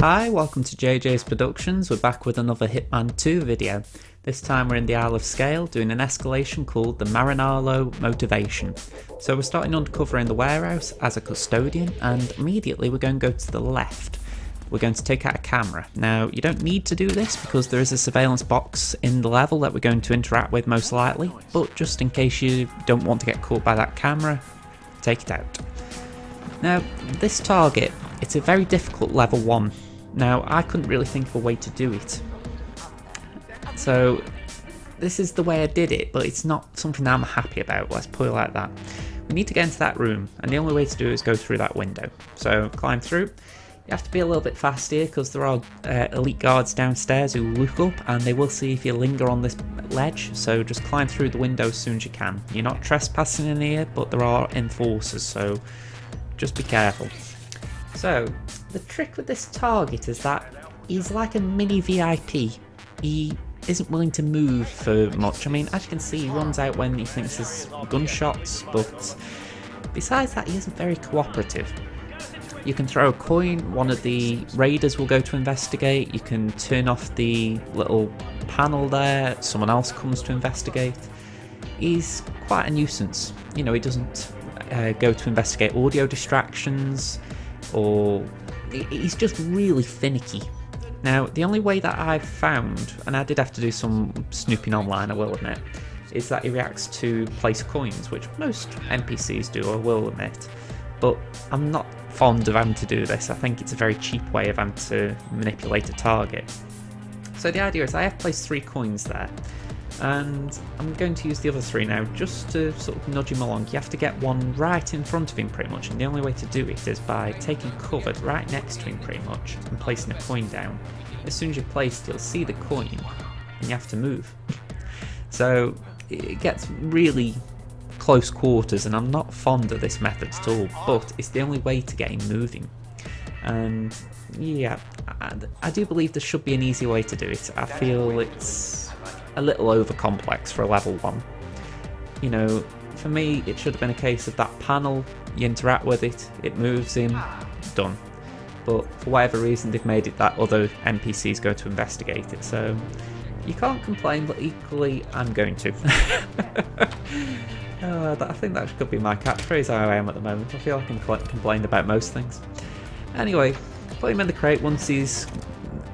Hi, welcome to JJ's Productions. We're back with another Hitman 2 video. This time we're in the Isle of Scale doing an escalation called the Marinello Motivation. So we're starting undercover in the warehouse as a custodian, and immediately we're going to go to the left. We're going to take out a camera. Now, you don't need to do this because there is a surveillance box in the level that we're going to interact with most likely, but just in case you don't want to get caught by that camera, take it out. Now, this target, it's a very difficult level 1. Now, I couldn't really think of a way to do it. So, this is the way I did it, but it's not something I'm happy about, let's put it like that. We need to get into that room, and the only way to do it is go through that window. So, climb through. You have to be a little bit fast here, because there are elite guards downstairs who look up, and they will see if you linger on this ledge, so just climb through the window as soon as you can. You're not trespassing in here, but there are enforcers, so just be careful. So, the trick with this target is that he's like a mini VIP. He isn't willing to move for much. I mean, as you can see, he runs out when he thinks there's gunshots, but besides that, he isn't very cooperative. You can throw a coin, one of the raiders will go to investigate, you can turn off the little panel there, someone else comes to investigate. He's quite a nuisance. You know, he doesn't go to investigate audio distractions, or he's just really finicky. Now, the only way that I've found, and I did have to do some snooping online, I will admit, is that he reacts to place coins, which most NPCs do, I will admit. But I'm not fond of having to do this. I think it's a very cheap way of having to manipulate a target. So the idea is I have placed 3 coins there, and I'm going to use the other 3 now just to sort of nudge him along. You have to get one right in front of him pretty much, and the only way to do it is by taking cover right next to him pretty much and placing a coin down. As soon as you've placed it, you'll see the coin and you have to move. So it gets really close quarters, and I'm not fond of this method at all, but it's the only way to get him moving. And yeah, I do believe there should be an easy way to do it. I feel it's a little over complex for a level 1. You know, for me it should have been a case of that panel, you interact with it, it moves him, done. But for whatever reason they've made it that other NPCs go to investigate it, so you can't complain, but equally I'm going to. I think that could be my catchphrase, how I am at the moment. I feel I can complain about most things. Anyway, put him in the crate once he's,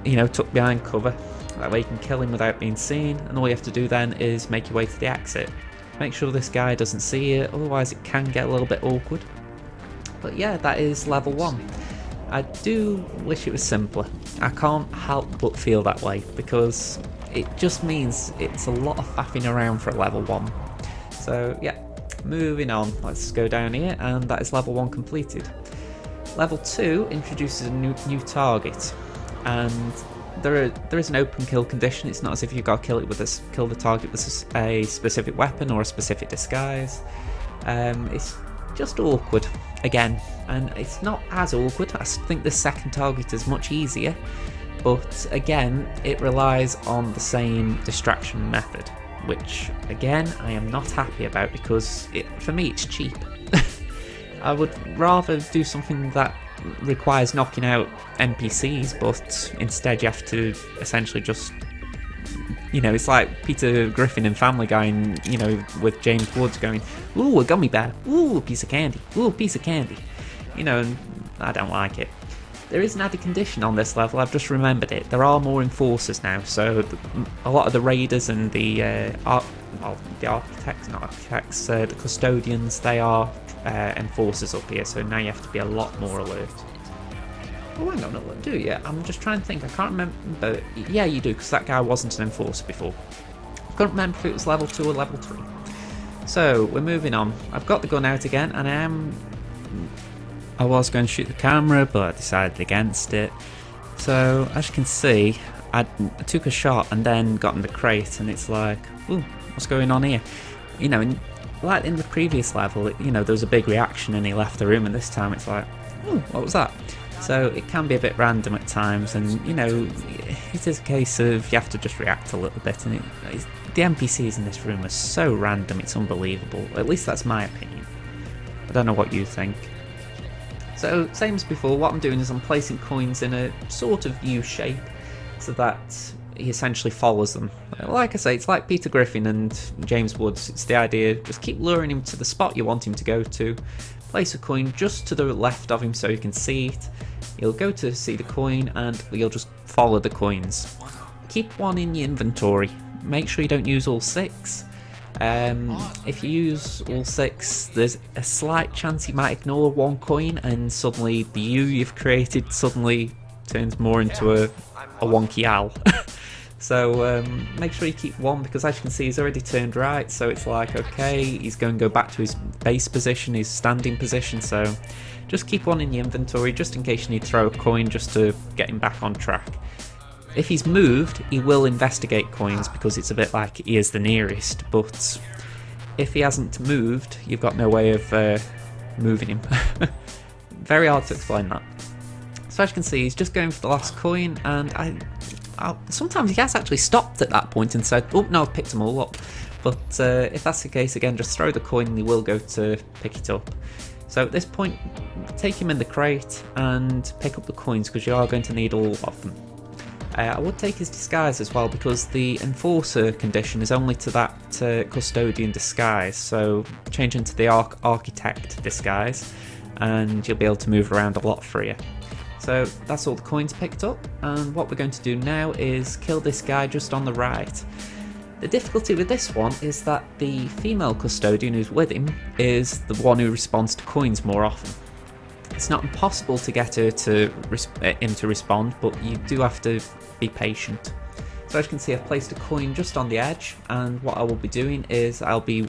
you know, tucked behind cover. That way you can kill him without being seen, and all you have to do then is make your way to the exit. Make sure this guy doesn't see you, otherwise it can get a little bit awkward. But yeah, that is level 1. I do wish it was simpler. I can't help but feel that way, because it just means it's a lot of faffing around for a level 1. So yeah, moving on, let's go down here, and that is level 1 completed. Level 2 introduces a new target, and there is an open kill condition. It's not as if you've got to kill the target with a specific weapon or a specific disguise. It's just awkward again, and it's not as awkward. I think the second target is much easier, but again it relies on the same distraction method, which again I am not happy about, because for me it's cheap. I would rather do something that requires knocking out NPCs, but instead you have to essentially just, you know, it's like Peter Griffin in Family Guy, and, you know, with James Woods going, ooh, a gummy bear, ooh, a piece of candy, ooh, a piece of candy, you know, and I don't like it. There is an added condition on this level, I've just remembered it. There are more enforcers now, so a lot of the raiders and the the custodians, they are enforcers up here, so now you have to be a lot more alert. Oh, hang on, do you? I'm just trying to think, I can't remember. Yeah, you do, because that guy wasn't an enforcer before. I couldn't remember if it was level 2 or level 3. So, we're moving on. I've got the gun out again, and I was going to shoot the camera, but I decided against it. So, as you can see, I took a shot and then got in the crate, and it's like, ooh, what's going on here? You know, like in the previous level, you know, there was a big reaction and he left the room, and this time it's like, ooh, what was that? So it can be a bit random at times, and you know, it is a case of you have to just react a little bit, and the NPCs in this room are so random, it's unbelievable. At least that's my opinion. I don't know what you think. So same as before, what I'm doing is I'm placing coins in a sort of U shape so that he essentially follows them. Like I say, it's like Peter Griffin and James Woods. It's the idea, just keep luring him to the spot you want him to go to. Place a coin just to the left of him so you can see it. You'll go to see the coin and you'll just follow the coins. Keep one in your inventory. Make sure you don't use all 6. If you use all 6, there's a slight chance you might ignore 1 coin and suddenly the U you've created suddenly turns more into a wonky owl. So make sure you keep 1, because as you can see he's already turned right, so it's like, okay, he's going to go back to his base position, his standing position, so just keep 1 in your inventory just in case you need to throw a coin just to get him back on track. If he's moved, he will investigate coins because it's a bit like he is the nearest, but if he hasn't moved, you've got no way of moving him. Very hard to explain that. So as you can see, he's just going for the last coin, and sometimes he has actually stopped at that point and said, oh no, I've picked them all up. But if that's the case, again, just throw the coin and he will go to pick it up. So at this point, take him in the crate and pick up the coins because you are going to need all of them. I would take his disguise as well because the enforcer condition is only to that custodian disguise, so change into the architect disguise and you'll be able to move around a lot freer. So that's all the coins picked up, and what we're going to do now is kill this guy just on the right. The difficulty with this one is that the female custodian who's with him is the one who responds to coins more often. It's not impossible to get her to him to respond, but you do have to be patient. So as you can see, I've placed a coin just on the edge, and what I will be doing is I'll be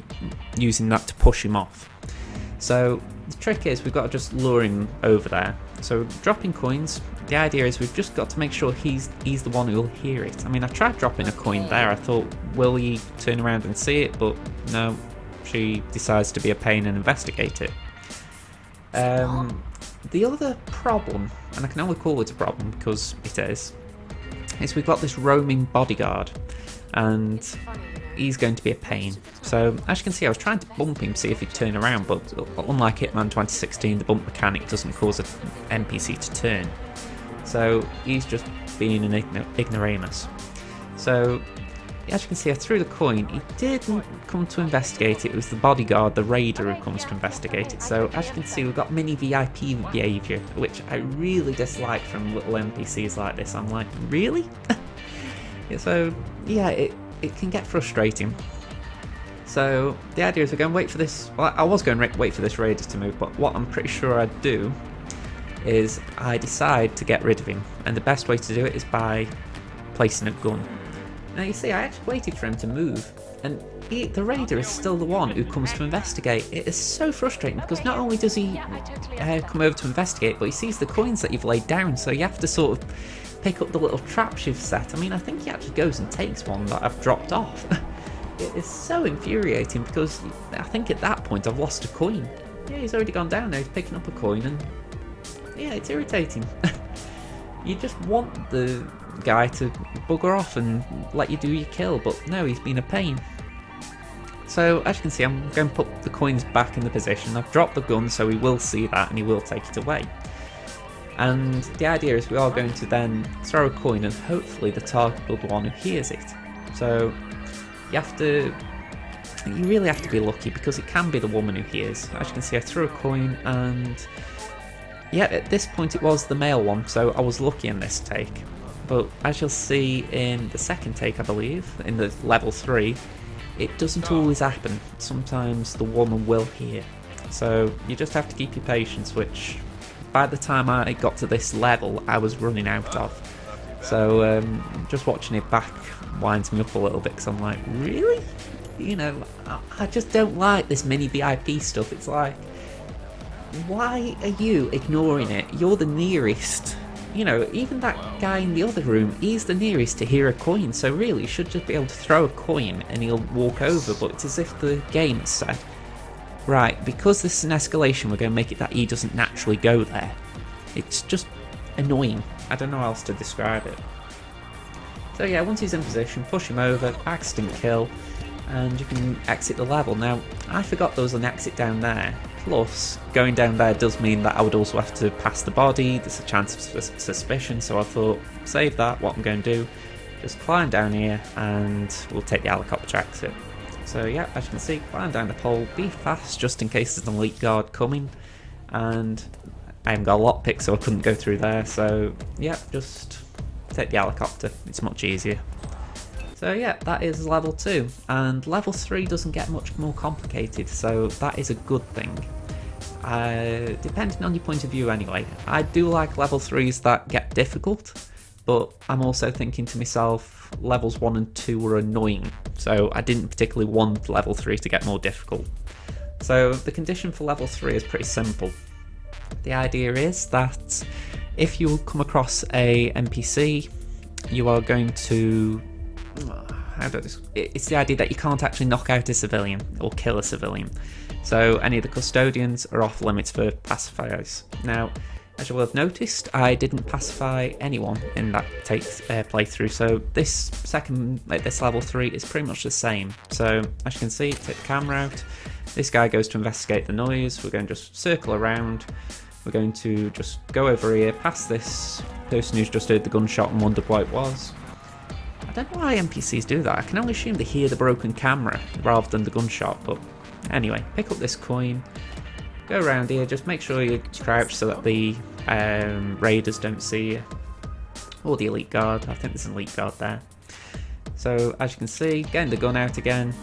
using that to push him off. So the trick is we've got to just lure him over there. So dropping coins, the idea is we've just got to make sure he's the one who'll hear it. I mean, I tried dropping a coin there, I thought, will he turn around and see it? But no, she decides to be a pain and investigate it. The other problem, and I can only call it a problem because it is we've got this roaming bodyguard, and he's going to be a pain. So as you can see, I was trying to bump him, see if he'd turn around, but unlike Hitman 2016, the bump mechanic doesn't cause an NPC to turn. So he's just being an ignoramus. So as you can see, I threw the coin. He didn't come to investigate it. It was the bodyguard, the raider, who comes to investigate it. So as you can see, we've got mini VIP behaviour, which I really dislike from little NPCs like this. I'm like, really? So yeah, it can get frustrating. So the idea is we're going to wait for this. Well, I was going to wait for this raider to move, but what I'm pretty sure I'd do is I decide to get rid of him, and the best way to do it is by placing a gun. Now you see, I actually waited for him to move, and the raider is still the one who comes to investigate. It is so frustrating because not only does he come over to investigate, but he sees the coins that you've laid down, so you have to sort of pick up the little traps you've set. I mean, I think he actually goes and takes one that I've dropped off. It is so infuriating because I think at that point I've lost a coin. Yeah, he's already gone down now, he's picking up a coin, and yeah, it's irritating. You just want the guy to bugger off and let you do your kill, but no, he's been a pain. So as you can see, I'm going to put the coins back in the position. I've dropped the gun so he will see that and he will take it away. And the idea is we are going to then throw a coin and hopefully the target will be the one who hears it. So you really have to be lucky because it can be the woman who hears. As you can see, I threw a coin and yeah, at this point it was the male one, so I was lucky in this take. But as you'll see in the second take, I believe, in the level 3, it doesn't always happen. Sometimes the woman will hear. So you just have to keep your patience, which by the time I got to this level, I was running out of. So just watching it back winds me up a little bit because I'm like, really? You know, I just don't like this mini VIP stuff. It's like, why are you ignoring it? You're the nearest. You know, even that guy in the other room, he's the nearest to hear a coin, so really you should just be able to throw a coin and he'll walk over, but it's as if the game has said, right, because this is an escalation, we're going to make it that he doesn't naturally go there. It's just annoying. I don't know how else to describe it. So yeah, once he's in position, push him over, accident kill, and you can exit the level. Now, I forgot there was an exit down there. Plus, going down there does mean that I would also have to pass the body, there's a chance of suspicion, so I thought, save that, what I'm going to do, just climb down here and we'll take the helicopter exit. So yeah, as you can see, climb down the pole, be fast just in case there's an elite guard coming, and I haven't got a lockpick so I couldn't go through there, so yeah, just take the helicopter, it's much easier. So yeah, that is level 2, and level 3 doesn't get much more complicated, so that is a good thing. Depending on your point of view anyway. I do like level 3s that get difficult, but I'm also thinking to myself, levels 1 and 2 were annoying, so I didn't particularly want level 3 to get more difficult. So the condition for level 3 is pretty simple. The idea is that if you come across a NPC, you are going to... It's the idea that you can't actually knock out a civilian or kill a civilian. So any of the custodians are off limits for pacifiers. Now, as you will have noticed, I didn't pacify anyone in that playthrough, so this level 3 is pretty much the same. So as you can see, take the camera out, this guy goes to investigate the noise, we're going to just circle around, we're going to just go over here, past this person who's just heard the gunshot and wondered what it was. I don't know why NPCs do that, I can only assume they hear the broken camera rather than the gunshot, but anyway, pick up this coin, go around here, just make sure you crouch so that the raiders don't see you, or the elite guard. I think there's an elite guard there. So as you can see, getting the gun out again,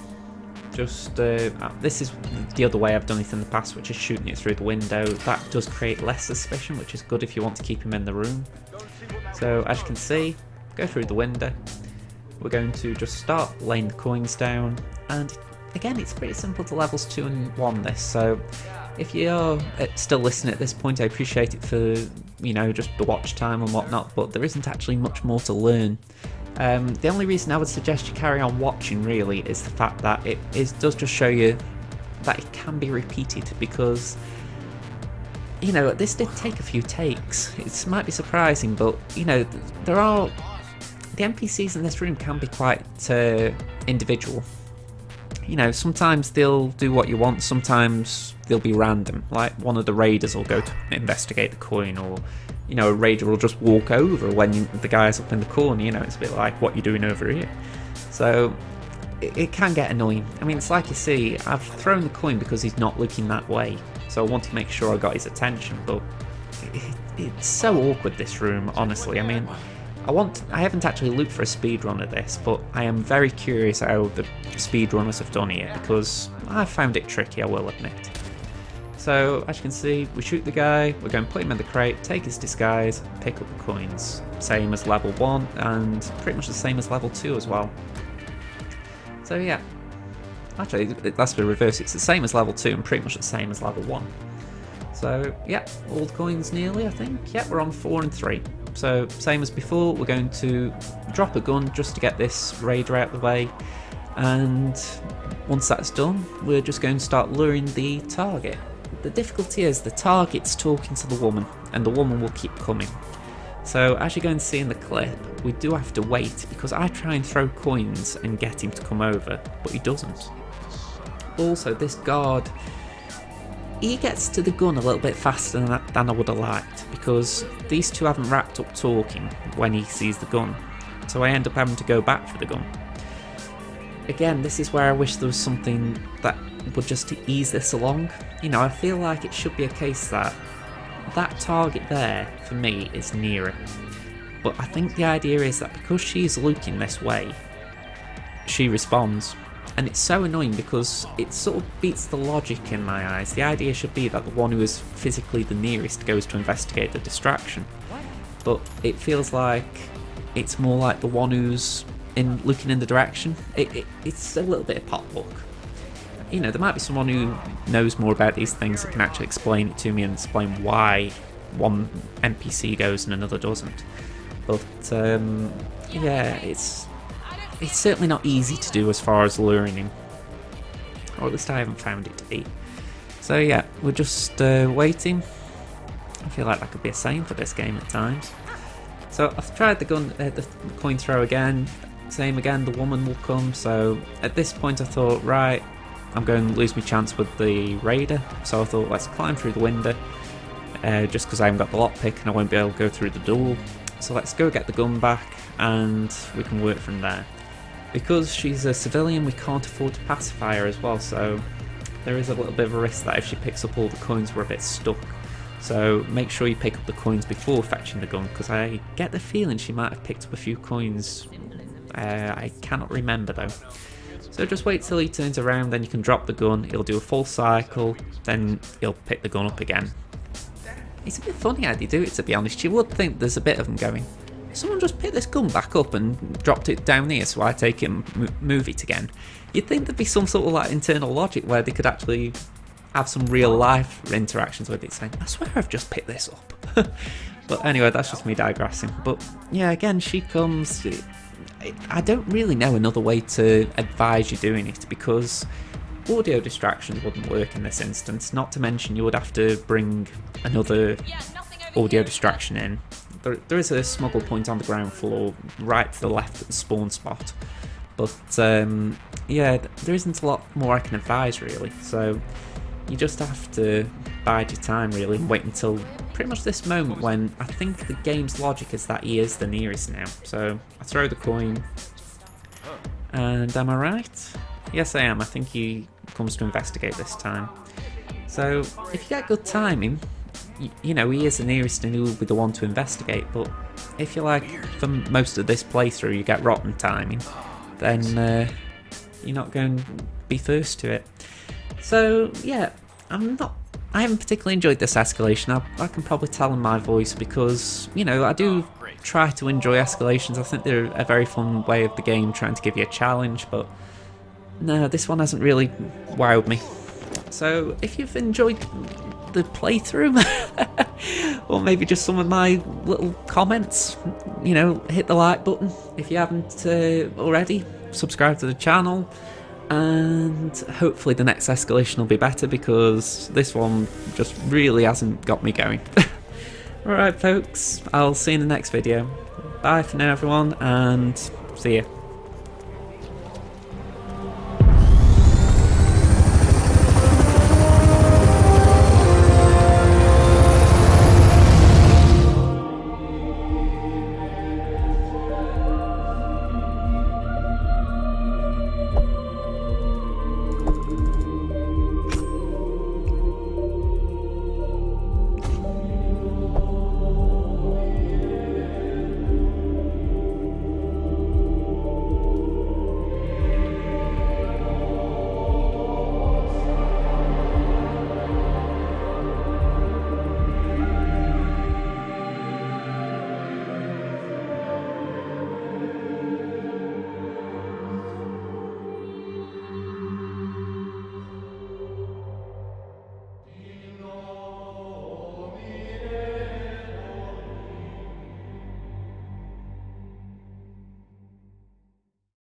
just this is the other way I've done it in the past, which is shooting it through the window. That does create less suspicion, which is good if you want to keep him in the room. So as you can see, go through the window, we're going to just start laying the coins down, and again it's pretty simple to levels 2 and 1 this, so if you're still listening at this point, I appreciate it for, you know, just the watch time and whatnot, but there isn't actually much more to learn. The only reason I would suggest you carry on watching really is the fact that it does just show you that it can be repeated, because, you know, this did take a few takes. It might be surprising, but, you know, the NPCs in this room can be quite individual. You know, sometimes they'll do what you want, sometimes they'll be random. Like one of the raiders will go to investigate the coin, or, you know, a raider will just walk over when the guy's up in the corner, you know, it's a bit like, what you doing over here? So, it can get annoying. I mean, it's like you see, I've thrown the coin because he's not looking that way, so I want to make sure I got his attention, but it's so awkward, this room, honestly. I mean, I haven't actually looked for a speedrun of this, but I am very curious how the speedrunners have done it, because I found it tricky, I will admit. So, as you can see, we shoot the guy, we're going to put him in the crate, take his disguise, pick up the coins. Same as level 1, and pretty much the same as level 2 as well. So yeah, actually, that's the reverse, it's the same as level 2 and pretty much the same as level 1. So yeah, all the coins nearly, I think. Yeah, we're on 4 and 3. So same as before, we're going to drop a gun just to get this raider out of the way, and once that's done, we're just going to start luring the target. The difficulty is the target's talking to the woman, and the woman will keep coming. So as you're going to see in the clip, we do have to wait, because I try and throw coins and get him to come over, but he doesn't. Also, this guard, he gets to the gun a little bit faster than I would have liked, because these two haven't wrapped up talking when he sees the gun, so I end up having to go back for the gun. Again, this is where I wish there was something that would just ease this along. You know, I feel like it should be a case that that target there, for me, is nearer. But I think the idea is that because she's looking this way, she responds. And it's so annoying because it sort of beats the logic in my eyes. The idea should be that the one who is physically the nearest goes to investigate the distraction. But it feels like it's more like the one who's looking in the direction. It's a little bit of potluck. You know, there might be someone who knows more about these things that can actually explain it to me and explain why one NPC goes and another doesn't. But yeah, it's certainly not easy to do as far as luring him, or at least I haven't found it to be. So yeah, we're just waiting. I feel like that could be a saying for this game at times. So I've tried the coin throw again. Same again, the woman will come. So at this point I thought, right, I'm going to lose my chance with the raider, so I thought let's climb through the window, just because I haven't got the lockpick and I won't be able to go through the door. So let's go get the gun back and we can work from there. Because she's a civilian, we can't afford to pacify her as well, so there is a little bit of a risk that if she picks up all the coins we're a bit stuck. So make sure you pick up the coins before fetching the gun, because I get the feeling she might have picked up a few coins. I cannot remember though. So just wait till he turns around, then you can drop the gun, he'll do a full cycle, then he'll pick the gun up again. It's a bit funny how they do it, to be honest. You would think there's a bit of them going, someone just picked this gun back up and dropped it down here so I take it and move it again. You'd think there'd be some sort of like internal logic where they could actually have some real life interactions with it, saying, I swear I've just picked this up. But anyway, that's just me digressing. But yeah, again, she comes... I don't really know another way to advise you doing it, because audio distractions wouldn't work in this instance, not to mention you would have to bring another audio distraction in. There is a smuggle point on the ground floor, right to the left at the spawn spot. But yeah, there isn't a lot more I can advise really, so you just have to bide your time really and wait until pretty much this moment when I think the game's logic is that he is the nearest now. So I throw the coin, and am I right? Yes I am, I think he comes to investigate this time. So if you get good timing, you know, he is the nearest and he will be the one to investigate, but if you like, for most of this playthrough you get rotten timing, then you're not going to be first to it. So yeah, I haven't particularly enjoyed this escalation. I can probably tell in my voice, because, you know, I do try to enjoy escalations. I think they're a very fun way of the game, trying to give you a challenge, but no, this one hasn't really wowed me. So if you've enjoyed the playthrough, or maybe just some of my little comments, you know, hit the like button. If you haven't already, subscribe to the channel, and hopefully the next escalation will be better, because this one just really hasn't got me going. Alright folks, I'll see you in the next video. Bye for now everyone, and see ya.